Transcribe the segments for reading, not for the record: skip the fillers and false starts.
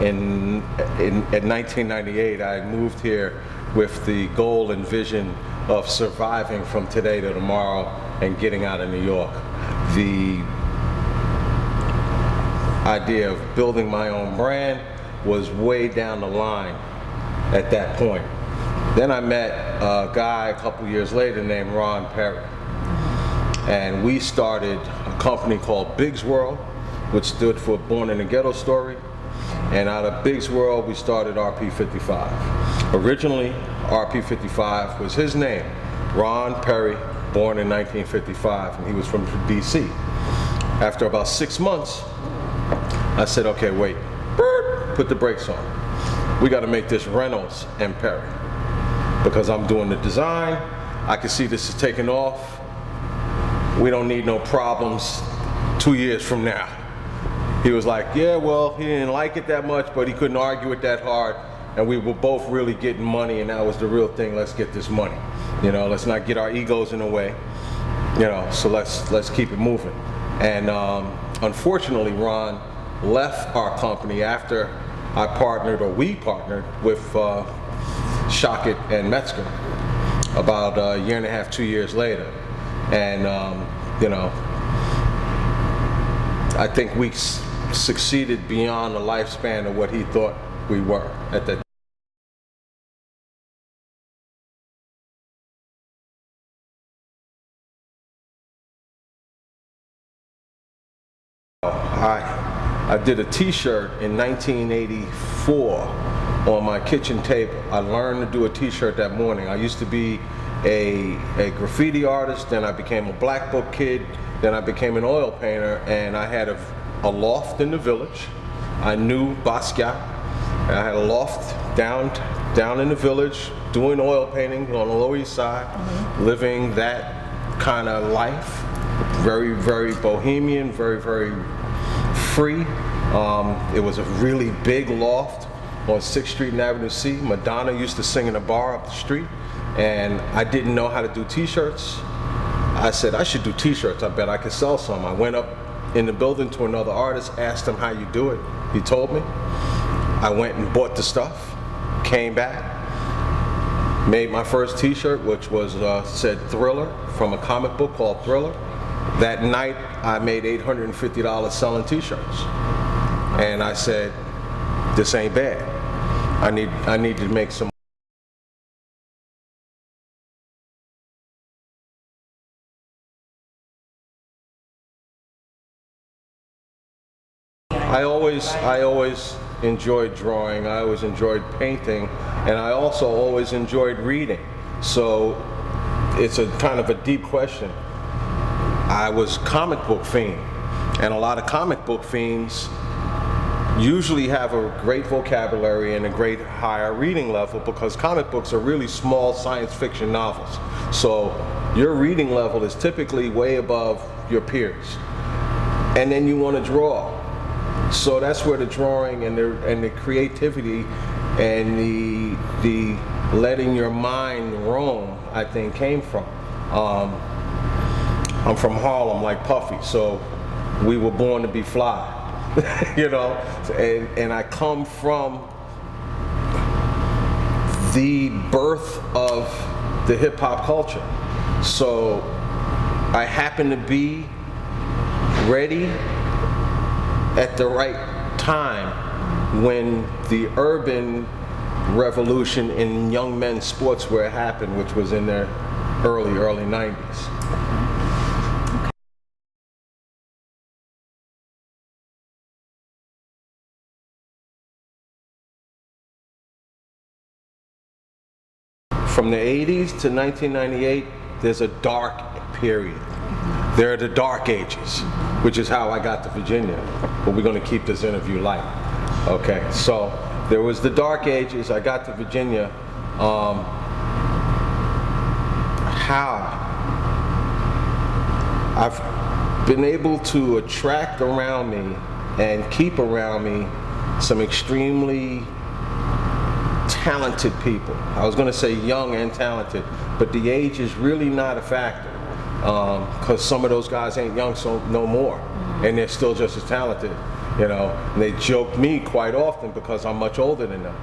in 1998, I moved here with the goal and vision of surviving from today to tomorrow and getting out of New York. The idea of building my own brand was way down the line at that point. Then I met a guy a couple years later named Ron Perry, and we started a company called Big's World, which stood for Born in the Ghetto Story. And out of Big's World, we started RP55. Originally, RP55 was his name, Ron Perry, born in 1955, and he was from DC. After about 6 months, I said, okay, wait, put the brakes on. We got to make this Reynolds and Perry, because I'm doing the design. I can see this is taking off. We don't need no problems 2 years from now. He was like, yeah, well, he didn't like it that much, but he couldn't argue it that hard. And we were both really getting money, and that was the real thing. Let's get this money. You know, let's not get our egos in the way. You know, so let's keep it moving. And unfortunately, Ron left our company after we partnered with Shockett and Metzger about a year and a half, 2 years later. And, you know, I think we succeeded beyond the lifespan of what he thought we were at that time. I did a t-shirt in 1984 on my kitchen table. I learned to do a t-shirt that morning. I used to be a graffiti artist, then I became a black book kid, then I became an oil painter, and I had a loft in the village. I knew Basquiat. I had a loft down in the village, doing oil painting on the Lower East Side, living that kind of life. Very, very bohemian, very, very free. It was a really big loft on 6th Street and Avenue C. Madonna used to sing in a bar up the street, and I didn't know how to do t-shirts. I said, I should do t-shirts. I bet I could sell some. I went up in the building to another artist, asked him how you do it. He told me. I went and bought the stuff, came back, made my first t-shirt, which was said Thriller, from a comic book called Thriller. That night, I made $850 selling t-shirts. And I said, this ain't bad. I need to make some. I always enjoyed drawing, I always enjoyed painting, and I also always enjoyed reading. So it's a kind of a deep question. I was comic book fiend, and a lot of comic book fiends usually have a great vocabulary and a great higher reading level, because comic books are really small science fiction novels. So your reading level is typically way above your peers. And then you want to draw. So that's where the drawing and the creativity and the letting your mind roam, I think, came from. I'm from Harlem, like Puffy, so we were born to be fly, you know. And I come from the birth of the hip hop culture, so I happen to be ready at the right time when the urban revolution in young men's sportswear happened, which was in the early 90s. From the 80s to 1998, there's a dark period. There are the dark ages, which is how I got to Virginia. But we're going to keep this interview light. Okay, so there was the dark ages. I got to Virginia. How I've been able to attract around me and keep around me some extremely talented people. I was going to say young and talented, but the age is really not a factor, because some of those guys ain't young so no more, and they're still just as talented. you know. And they joke me quite often because I'm much older than them.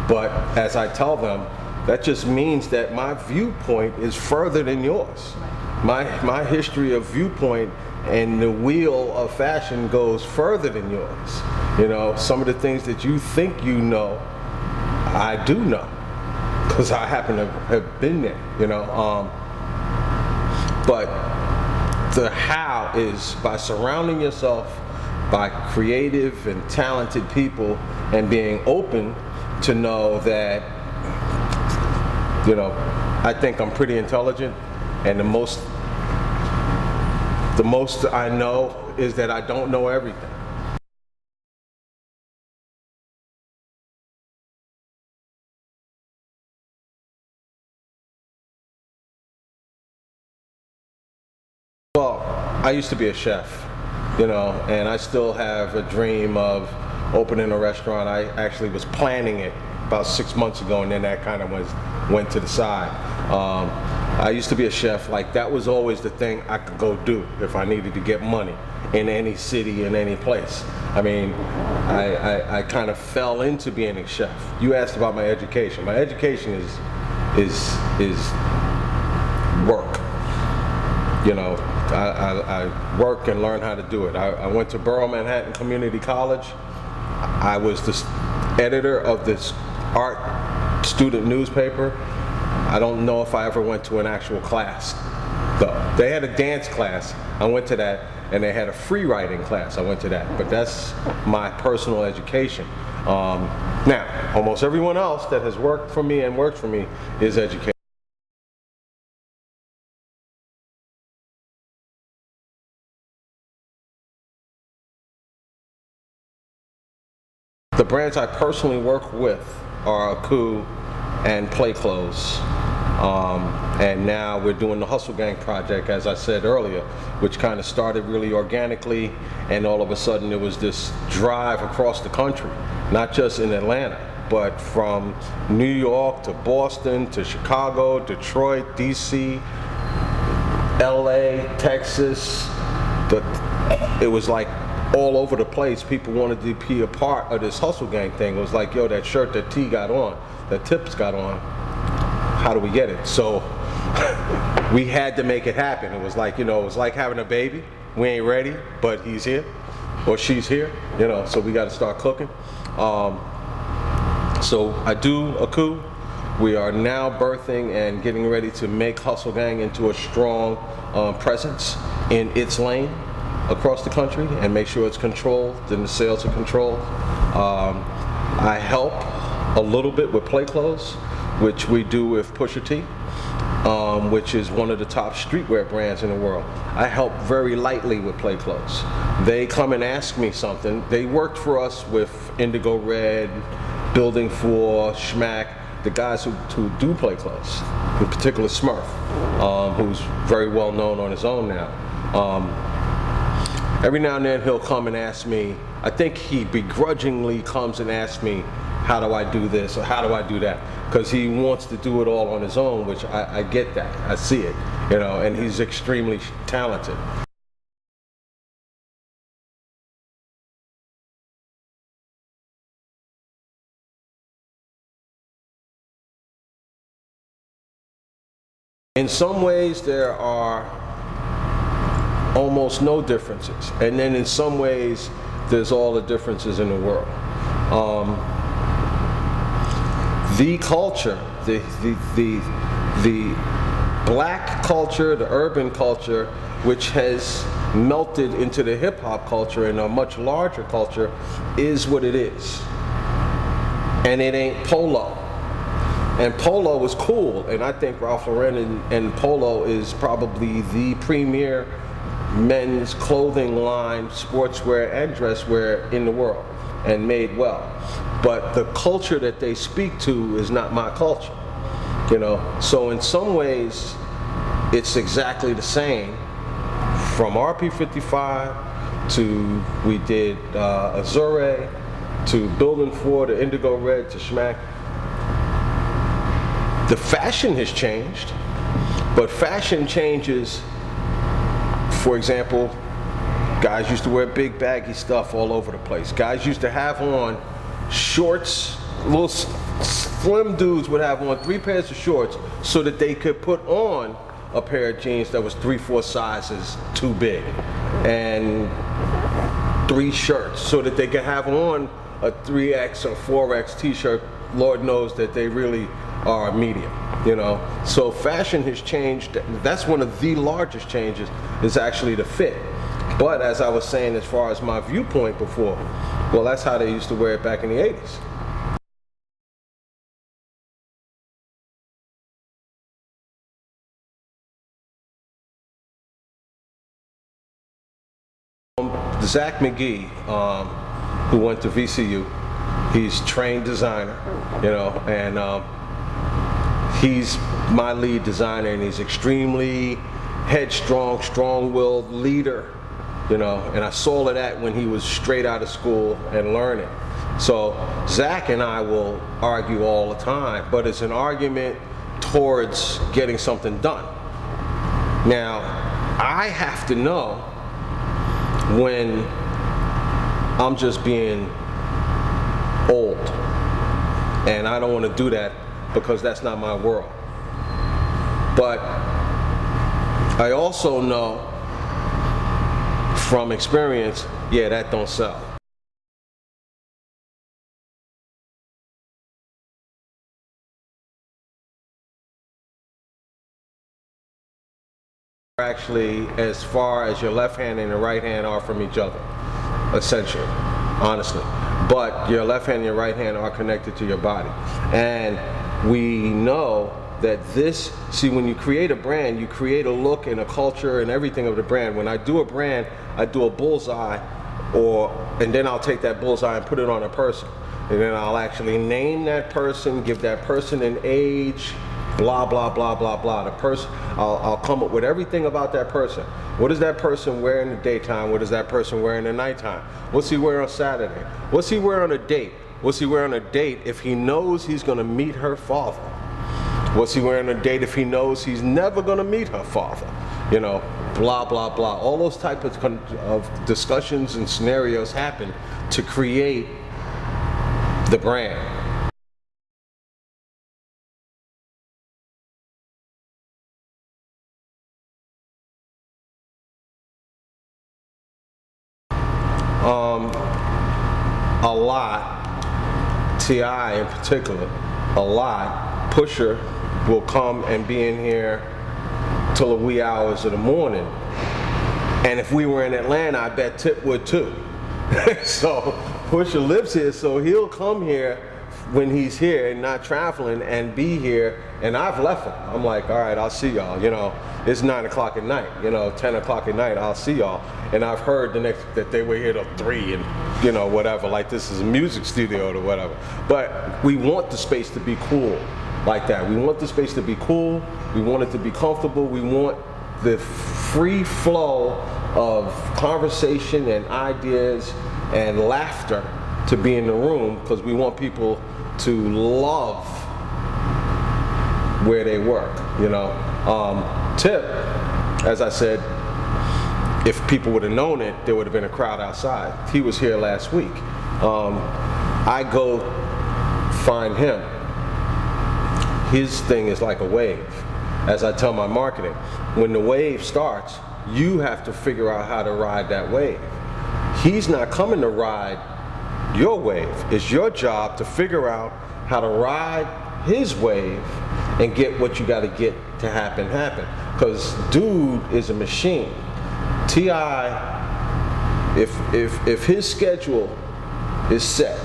But as I tell them, that just means that my viewpoint is further than yours. My history of viewpoint and the wheel of fashion goes further than yours. You know, some of the things that you think you know, I do know, because I happen to have been there, you know. But the how is by surrounding yourself by creative and talented people and being open to know that, you know, I think I'm pretty intelligent, and the most I know is that I don't know everything. Well, I used to be a chef, you know, and I still have a dream of opening a restaurant. I actually was planning it about 6 months ago, and then that kind of went to the side. I used to be a chef. Like, that was always the thing I could go do if I needed to get money in any city, in any place. I mean, I kind of fell into being a chef. You asked about my education. My education is work. You know, I work and learn how to do it. I went to Borough Manhattan Community College. I was the editor of this art student newspaper. I don't know if I ever went to an actual class, though. They had a dance class. I went to that, and they had a free writing class. I went to that, but that's my personal education. Now, almost everyone else that has worked for me and works for me is educated. The brands I personally work with are Aku and Play Clothes. And now we're doing the Hustle Gang project, as I said earlier, which kind of started really organically, and all of a sudden there was this drive across the country, not just in Atlanta, but from New York to Boston to Chicago, Detroit, DC, LA, Texas. It was like all over the place. People wanted to be a part of this Hustle Gang thing. It was like, yo, that shirt that T got on, that Tips got on, how do we get it? So we had to make it happen. It was like, you know, it was like having a baby. We ain't ready, but he's here, or she's here, you know, so we got to start cooking. So I do Aku. We are now birthing and getting ready to make Hustle Gang into a strong presence in its lane across the country, and make sure it's controlled and the sales are controlled. I help a little bit with Play Clothes, which we do with Pusha T, which is one of the top streetwear brands in the world. I help very lightly with Play Clothes. They come and ask me something. They worked for us with Indigo Red, Building 4, Schmack, the guys who do Play Clothes, in particular Smurf, who's very well known on his own now. Every now and then he'll come and ask me, I think he begrudgingly comes and asks me, how do I do this or how do I do that? Because he wants to do it all on his own, which I get that, I see it, you know, and he's extremely talented. In some ways there are almost no differences, and then in some ways there's all the differences in the world. The culture, the black culture, the urban culture, which has melted into the hip hop culture and a much larger culture, is what it is. And it ain't Polo. And Polo is cool, and I think Ralph Lauren and Polo is probably the premier men's clothing line, sportswear and dresswear in the world, and made well. But the culture that they speak to is not my culture, you know. So in some ways, it's exactly the same. From RP55 to, we did Azure, to Building 4, to Indigo Red, to Schmack. The fashion has changed, but fashion changes. For example, Guys used to wear big baggy stuff all over the place. Guys used to have on shorts, little slim dudes would have on 3 pairs of shorts so that they could put on a pair of jeans that was 3-4 sizes too big, and 3 shirts so that they could have on a 3X or 4X t-shirt. Lord knows that they really are a medium, you know. So fashion has changed. That's one of the largest changes, is actually the fit. But as I was saying, as far as my viewpoint before, well, that's how they used to wear it back in the 80s. Zach McGee, who went to VCU, he's trained designer, you know, and he's my lead designer, and he's extremely headstrong, strong-willed leader, you know, and I saw that when he was straight out of school and learning. So Zach and I will argue all the time, but it's an argument towards getting something done. Now, I have to know when I'm just being old, and I don't want to do that because that's not my world. But I also know from experience, yeah, that don't sell. Actually, as far as your left hand and your right hand are from each other, essentially, honestly. But your left hand and your right hand are connected to your body. And we know that this, see, when you create a brand, you create a look and a culture and everything of the brand. When I do a brand, I do a bullseye, and then I'll take that bullseye and put it on a person. And then I'll actually name that person, give that person an age, blah, blah, blah, blah, blah. The person, I'll come up with everything about that person. What does that person wear in the daytime? What does that person wear in the nighttime? What's he wear on Saturday? What's he wear on a date? What's he wear on a date if he knows he's gonna meet her father? What's he wearing on a date if he knows he's never gonna meet her father? You know, blah, blah, blah. All those types of discussions and scenarios happen to create the brand. A lot, T.I. in particular, a lot. Pusher will come and be in here till the wee hours of the morning. And if we were in Atlanta, I bet Tip would too. So Pusher lives here, so he'll come here when he's here and not traveling and be here, and I've left him. I'm like, all right, I'll see y'all, you know, it's 9 o'clock at night, you know, 10 o'clock at night, I'll see y'all. And I've heard that they were here till 3 and, you know, whatever, like this is a music studio or whatever. But we want the space to be cool like that. We want the space to be cool, we want it to be comfortable, we want the free flow of conversation and ideas and laughter to be in the room, because we want people to love where they work, you know. Tip, as I said, if people would have known it, there would have been a crowd outside. He was here last week. I go find him. His thing is like a wave. As I tell my marketing, when the wave starts, you have to figure out how to ride that wave. He's not coming to ride your wave. It's your job to figure out how to ride his wave and get what you got to get to happen. Because dude is a machine. T.I., if his schedule is set,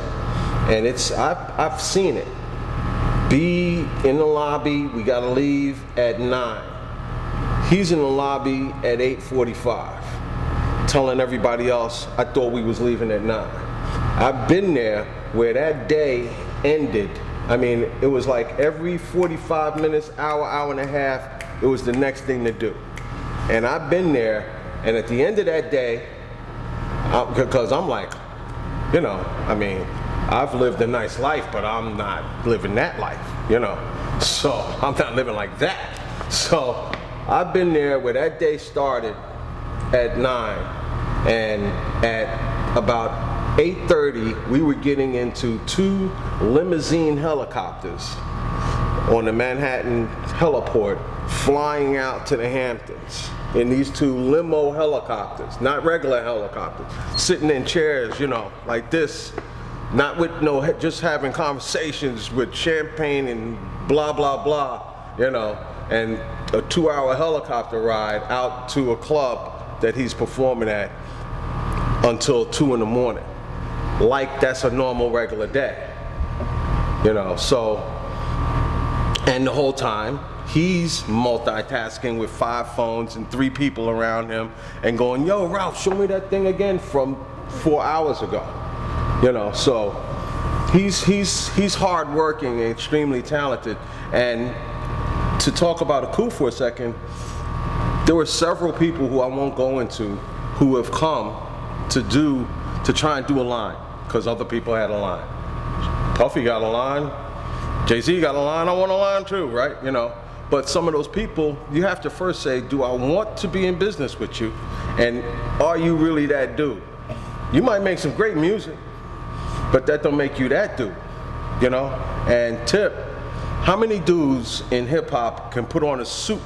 and I've seen it, be in the lobby, we got to leave at 9. He's in the lobby at 8:45, telling everybody else, I thought we was leaving at 9. I've been there where that day ended. I mean, it was like every 45 minutes, hour and a half, it was the next thing to do. And I've been there, and at the end of that day, because I'm like, you know, I mean, I've lived a nice life, but I'm not living that life, you know. So I'm not living like that. So I've been there where that day started at 9. And at about 8:30, we were getting into 2 limousine helicopters on the Manhattan heliport, flying out to the Hamptons in these 2 limo helicopters, not regular helicopters, sitting in chairs, you know, like this, not with no, just having conversations with champagne and blah, blah, blah, you know, and a 2-hour helicopter ride out to a club that he's performing at until 2 in the morning. Like that's a normal, regular day, you know, so, and the whole time, he's multitasking with 5 phones and 3 people around him and going, yo, Ralph, show me that thing again from 4 hours ago. You know, so he's hardworking and extremely talented. And to talk about a coup for a second, there were several people who I won't go into who have come to try and do a line because other people had a line. Puffy got a line. Jay-Z got a line. I want a line too, right? You know. But some of those people, you have to first say, do I want to be in business with you? And are you really that dude? You might make some great music, but that don't make you that dude, you know? And Tip, how many dudes in hip hop can put on a suit,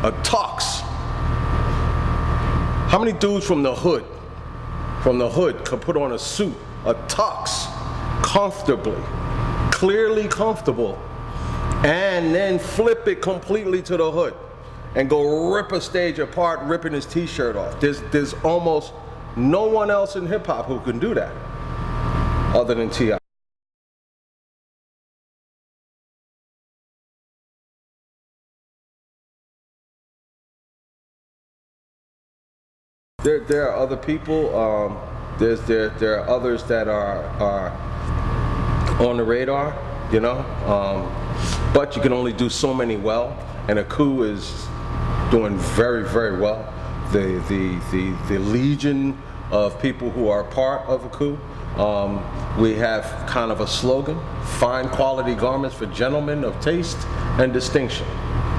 a tux? How many dudes from the hood can put on a suit, a tux, comfortably, clearly comfortable, and then flip it completely to the hood and go rip a stage apart, ripping his t-shirt off? There's almost no one else in hip hop who can do that other than T.I. There are other people. There are others that are on the radar, you know. But you can only do so many well, and a coup is doing very, very well. The legion of people who are part of a coup. We have kind of a slogan: fine quality garments for gentlemen of taste and distinction.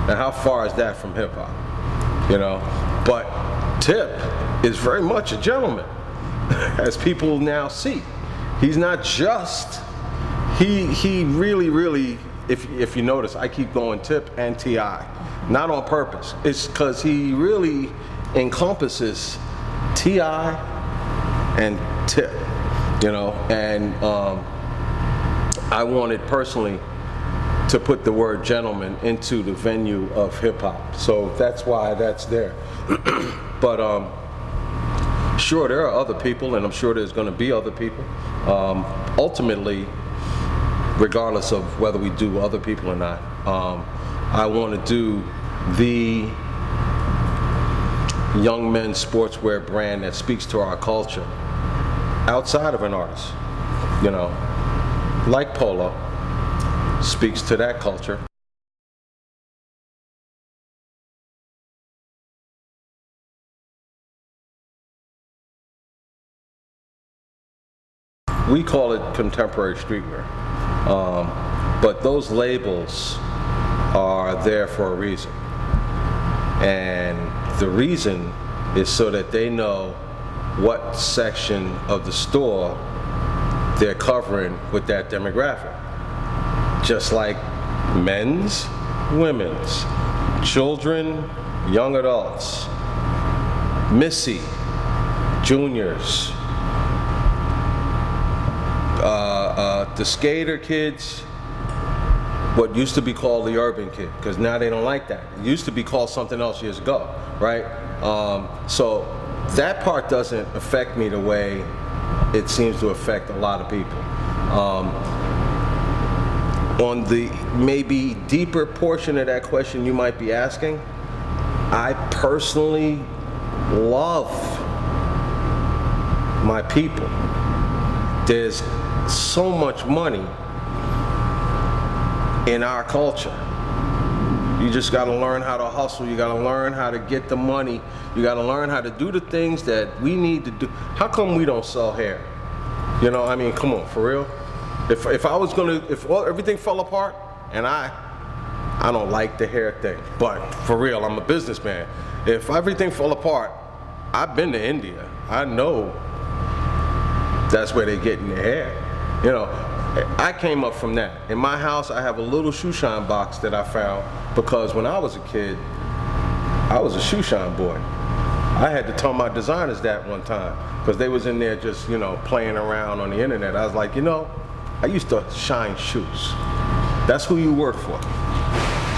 Now, how far is that from hip hop? You know, but Tip is very much a gentleman, as people now see. He's not just. He really. If you notice, I keep going Tip and T.I. Not on purpose. It's because he really encompasses T.I. and Tip, you know. And I wanted personally to put the word gentleman into the venue of hip hop, so that's why that's there. But sure, there are other people, and I'm sure there's going to be other people. Ultimately, regardless of whether we do other people or not, I want to do the young men's sportswear brand that speaks to our culture outside of an artist, you know, like Polo speaks to that culture. We call it contemporary streetwear, but those labels are there for a reason. And the reason is so that they know what section of the store they're covering with that demographic. Just like men's, women's, children, young adults, Missy, juniors, the skater kids, what used to be called the urban kid, because now they don't like that. It used to be called something else years ago, right? So that part doesn't affect me the way it seems to affect a lot of people. On the maybe deeper portion of that question you might be asking, I personally love my people. There's so much money in our culture. You just got to learn how to hustle. You got to learn how to get the money. You got to learn how to do the things that we need to do. How come we don't sell hair? You know, I mean, come on, for real. If I was gonna, if everything fell apart, and I don't like the hair thing, but for real, I'm a businessman. If everything fell apart I've been to India. I know that's where they get in their hair. You know, I came up from that. In my house, I have a little shoe shine box that I found because when I was a kid, I was a shoe shine boy. I had to tell my designers that one time because they was in there just, you know, playing around on the internet. I was like, you know, I used to shine shoes. That's who you work for.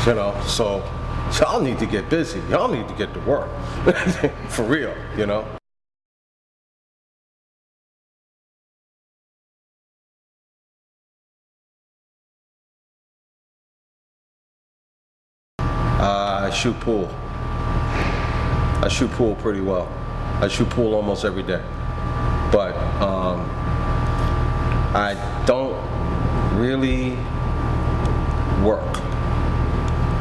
You know, so y'all need to get busy. Y'all need to get to work. For real, you know. I shoot pool. I shoot pool pretty well. I shoot pool almost every day. But I don't really work.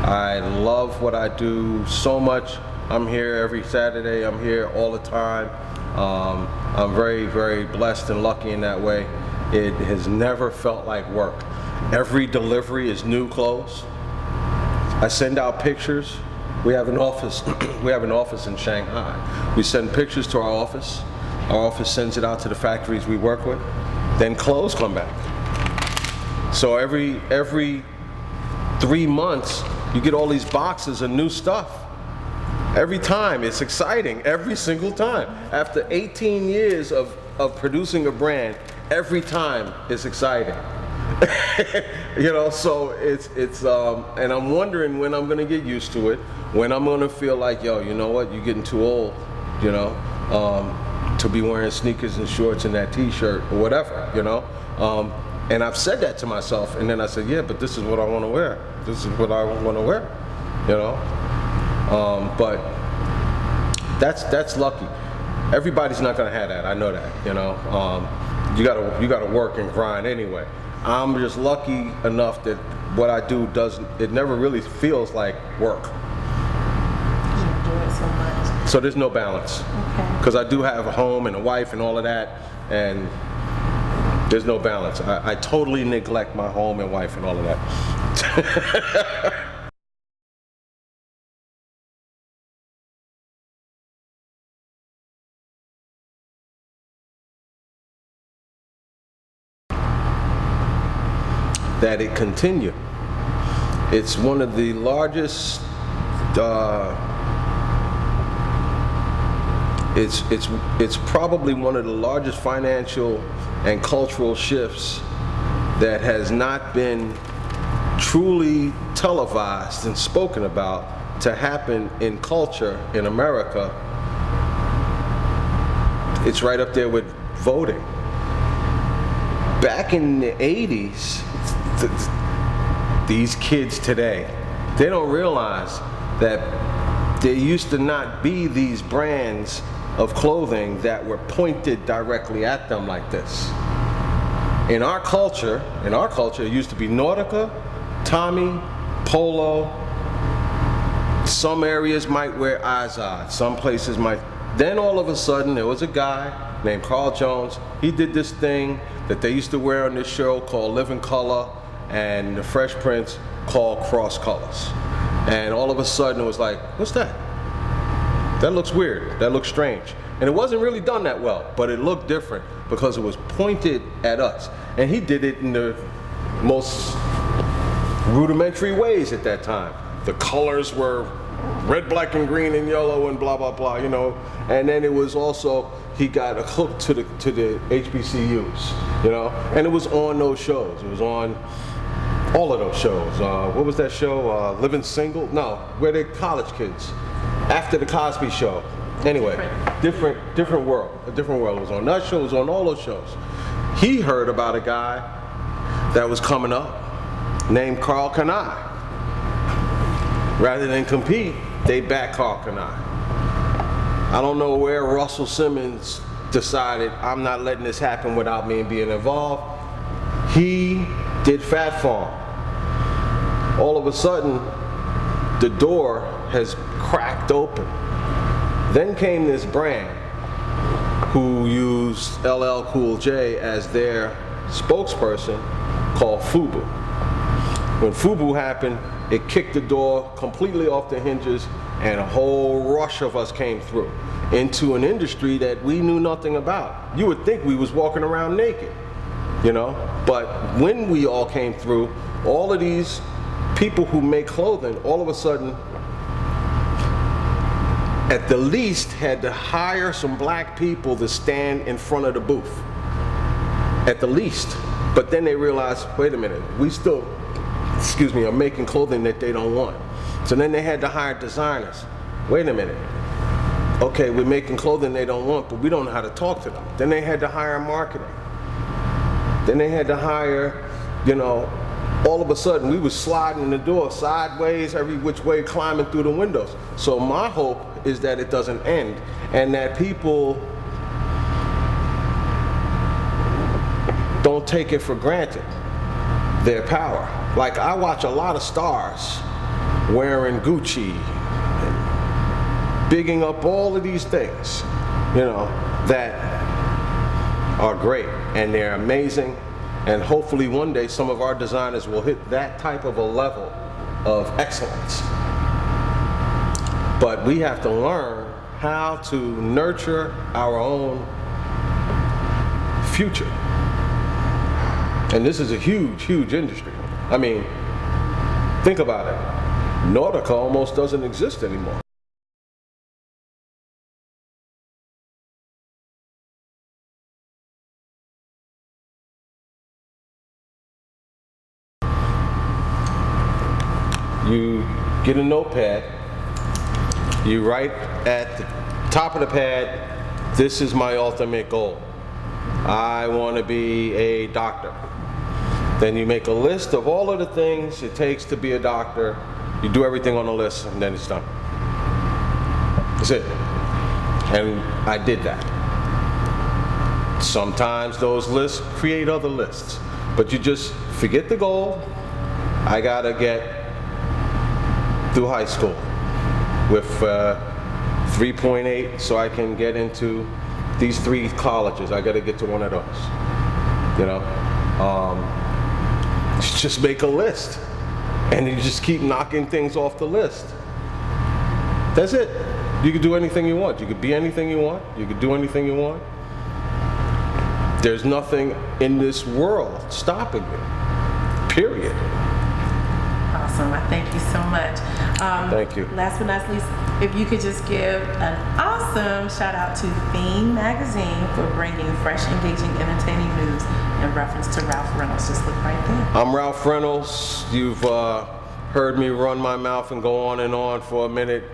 I love what I do so much. I'm here every Saturday. I'm here all the time. I'm very, very blessed and lucky in that way. It has never felt like work. Every delivery is new clothes. I send out pictures. We have an office. We have an office in Shanghai. We send pictures to our office. Our office sends it out to the factories we work with. Then clothes come back. So every 3 months, you get all these boxes of new stuff. Every time, it's exciting. Every single time. After 18 years of producing a brand, every time it's exciting. You know, so it's and I'm wondering when I'm gonna get used to it, when I'm gonna feel like, yo, you know what, you're getting too old, you know, to be wearing sneakers and shorts and that t-shirt or whatever, you know. And I've said that to myself, and then I said, yeah, but this is what I want to wear. This is what I want to wear, you know. But that's lucky. Everybody's not gonna have that. I know that, you know. You gotta work and grind anyway. I'm just lucky enough that what I do it never really feels like work. You enjoy it so much. So there's no balance. Okay. Because I do have a home and a wife and all of that, and there's no balance. I totally neglect my home and wife and all of that. That it continue. It's one of the largest. It's probably one of the largest financial and cultural shifts that has not been truly televised and spoken about to happen in culture in America. It's right up there with voting. Back in the 80s, these kids today, they don't realize that there used to not be these brands of clothing that were pointed directly at them like this. In our culture, it used to be Nautica, Tommy, Polo. Some areas might wear Izod, some places might. Then all of a sudden, there was a guy named Carl Jones. He did this thing that they used to wear on this show called Living Color and the Fresh Prince called Cross Colors. And all of a sudden it was like, what's that? That looks weird, that looks strange. And it wasn't really done that well, but it looked different because it was pointed at us. And he did it in the most rudimentary ways at that time. The colors were red, black, and green, and yellow, and blah, blah, blah, you know. And then it was also, he got a hook to the HBCUs, you know. And it was on those shows. It was on all of those shows. What was that show? Living Single? No, where they're college kids. After the Cosby Show. Anyway, different world. A different world was on. That show was on all those shows. He heard about a guy that was coming up named Carl Kanai. Rather than compete, they backed Carl Kanai. I don't know where Russell Simmons decided, I'm not letting this happen without me being involved. He did Fat Farm. All of a sudden, the door has cracked open. Then came this brand who used LL Cool J as their spokesperson called FUBU. When FUBU happened, it kicked the door completely off the hinges, and a whole rush of us came through into an industry that we knew nothing about. You would think we was walking around naked, you know? But when we all came through, all of these people who make clothing, all of a sudden, at the least, had to hire some black people to stand in front of the booth. At the least. But then they realized, wait a minute, we still, are making clothing that they don't want. So then they had to hire designers. Wait a minute. Okay, we're making clothing they don't want, but we don't know how to talk to them. Then they had to hire marketing. Then they had to hire, you know, all of a sudden we was sliding in the door sideways, every which way, climbing through the windows. So my hope is that it doesn't end, and that people don't take it for granted, their power. Like, I watch a lot of stars wearing Gucci, and bigging up all of these things, you know, that are great, and they're amazing, and hopefully one day some of our designers will hit that type of a level of excellence. But we have to learn how to nurture our own future. And this is a huge, huge industry. I mean, think about it. Nautica almost doesn't exist anymore. You get a notepad, you write at the top of the pad, this is my ultimate goal. I want to be a doctor. Then you make a list of all of the things it takes to be a doctor. You do everything on the list, and then it's done. That's it. And I did that. Sometimes those lists create other lists, but you just forget the goal. I gotta get through high school with 3.8 so I can get into these 3 colleges. I got to get to one of those, you know. Just make a list, and you just keep knocking things off the list. That's it. You can do anything you want. You could be anything you want. You could do anything you want. There's nothing in this world stopping you, period. Awesome. I thank you so much. Thank you. Last but not least, if you could just give an awesome shout out to Fiend Magazine for bringing fresh, engaging, entertaining news in reference to Ralph Reynolds. Just look right there. I'm Ralph Reynolds. You've heard me run my mouth and go on and on for a minute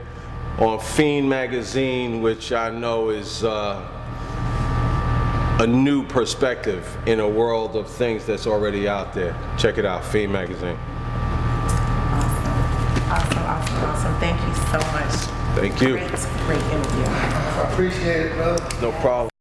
on Fiend Magazine, which I know is a new perspective in a world of things that's already out there. Check it out, Fiend Magazine. Awesome. Thank you so much. Thank you. Great interview. I appreciate it, brother. No problem.